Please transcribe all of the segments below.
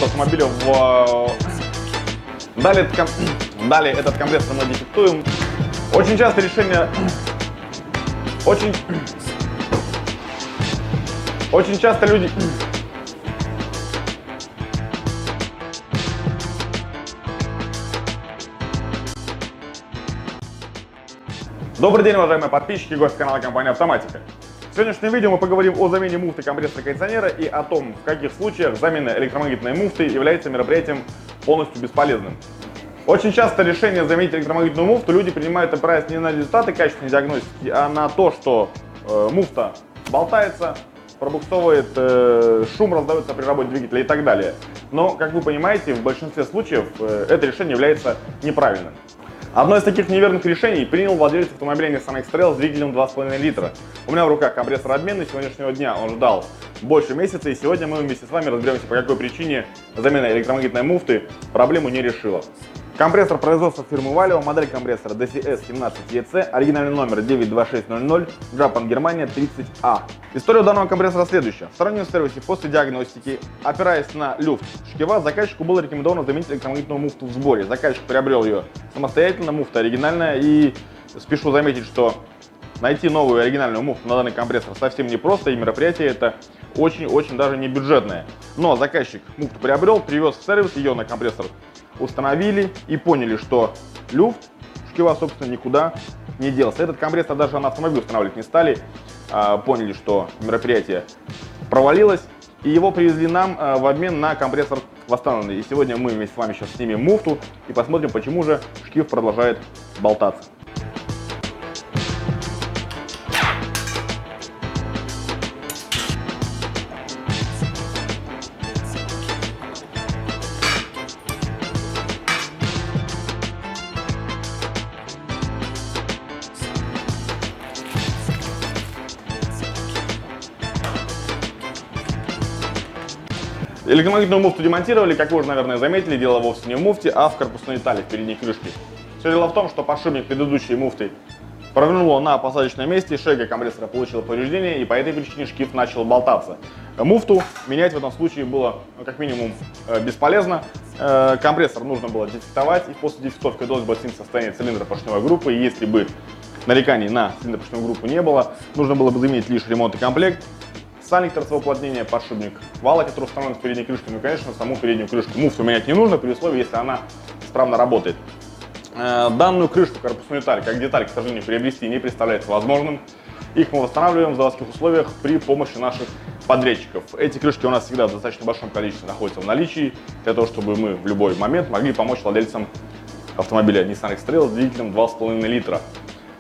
от автомобиля Далее этот компрессор мы дефектуем. Очень часто решение... Очень часто люди... Добрый день, уважаемые подписчики и гости канала компании Автоматика. В сегодняшнем видео мы поговорим о замене муфты компрессора кондиционера и о том, в каких случаях замена электромагнитной муфты является мероприятием полностью бесполезным. Очень часто решение заменить электромагнитную муфту люди принимают, опираясь не на результаты качественной диагностики, а на то, что муфта болтается, пробуксовывает, шум раздается при работе двигателя и так далее. Но, как вы понимаете, в большинстве случаев это решение является неправильным. Одно из таких неверных решений принял владелец автомобиля Nissan X-Trail с двигателем 2,5 литра. У меня в руках компрессор обменный, сегодняшнего дня он ждал больше месяца, и сегодня мы вместе с вами разберемся, по какой причине замена электромагнитной муфты проблему не решила. Компрессор производства фирмы Valeo, модель компрессора DCS17EC, оригинальный номер 92600, Japan, Германия 30А. История данного компрессора следующая. В стороннем сервисе после диагностики, опираясь на люфт шкива, заказчику было рекомендовано заменить электромагнитную муфту в сборе. Заказчик приобрел ее самостоятельно, муфта оригинальная, и спешу заметить, что найти новую оригинальную муфту на данный компрессор совсем непросто, и мероприятие это очень даже не бюджетное. Но заказчик муфту приобрел, привез в сервис, ее на компрессор установили и поняли, что люфт шкива, собственно, никуда не делся. Этот компрессор даже на автомобиль устанавливать не стали, поняли, что мероприятие провалилось, и его привезли нам в обмен на компрессор восстановленный. И сегодня мы вместе с вами сейчас снимем муфту и посмотрим, почему же шкив продолжает болтаться. Электромагнитную муфту демонтировали, как вы уже, наверное, заметили, дело вовсе не в муфте, а в корпусной детали в передней крышке. Все дело в том, что подшипник предыдущей муфты провернуло на посадочном месте, шейка компрессора получила повреждение, и по этой причине шкив начал болтаться. Муфту менять в этом случае было, как минимум, бесполезно. Компрессор нужно было дефектовать, и после дефектовки удалось бы оценить состояние цилиндра поршневой группы, и если бы нареканий на цилиндр поршневой группы не было, нужно было бы заменить лишь ремонт и комплект, сальник торцевого уплотнения, подшипник вала, который установлен в передней крышке, ну и, конечно, саму переднюю крышку. Муфту менять не нужно при условии, если она исправно работает. Данную крышку, корпусную деталь, как деталь, к сожалению, приобрести не представляется возможным. Их мы восстанавливаем в заводских условиях при помощи наших подрядчиков. Эти крышки у нас всегда в достаточно большом количестве находятся в наличии, для того, чтобы мы в любой момент могли помочь владельцам автомобиля Nissan X-Trail с двигателем 2,5 литра.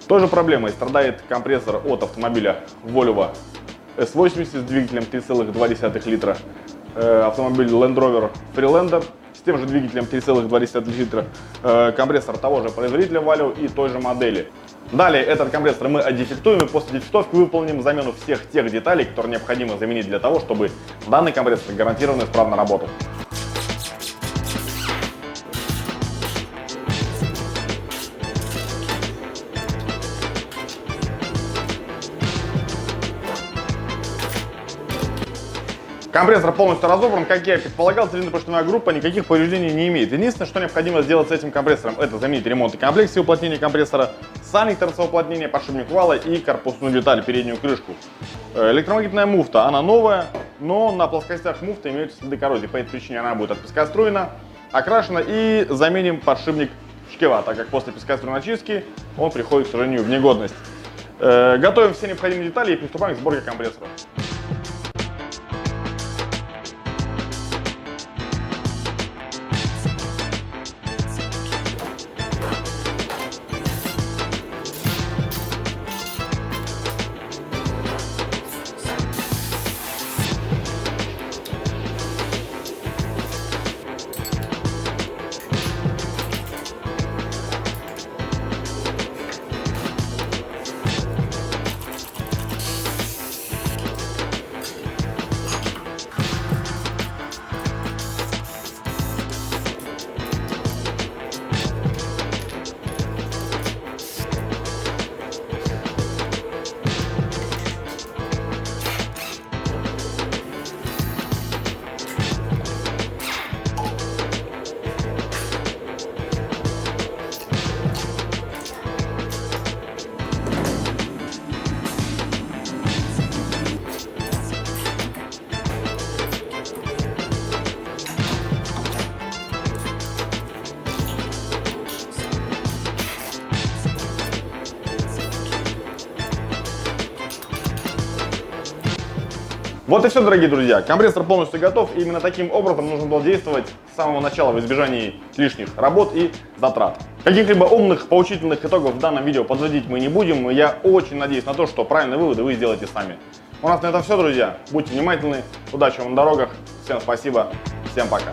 Той же проблемой страдает компрессор от автомобиля Volvo S80 с двигателем 3,2 литра, автомобиль Land Rover Freelander с тем же двигателем 3,2 литра, компрессор того же производителя Valeo и той же модели. Далее этот компрессор мы одефектуем и после дефектовки выполним замену всех тех деталей, которые необходимо заменить для того, чтобы данный компрессор гарантированно исправно работал. Компрессор полностью разобран, как я и предполагал, цилиндропоршневая группа никаких повреждений не имеет. Единственное, что необходимо сделать с этим компрессором, это заменить ремонт и комплект и уплотнения компрессора, сальник торцевого уплотнения, подшипник вала и корпусную деталь, переднюю крышку. Электромагнитная муфта, она новая, но на плоскостях муфты имеются следы коррозии, по этой причине она будет отпескоструена, окрашена, и заменим подшипник шкива, так как после пескоструйной очистки он приходит, к сожалению, в негодность. Готовим все необходимые детали и приступаем к сборке компрессора. Вот и все, дорогие друзья. Компрессор полностью готов. И именно таким образом нужно было действовать с самого начала в избежании лишних работ и затрат. Каких-либо умных, поучительных итогов в данном видео подводить мы не будем. Я очень надеюсь на то, что правильные выводы вы сделаете сами. У нас на этом все, друзья. Будьте внимательны. Удачи вам на дорогах. Всем спасибо. Всем пока.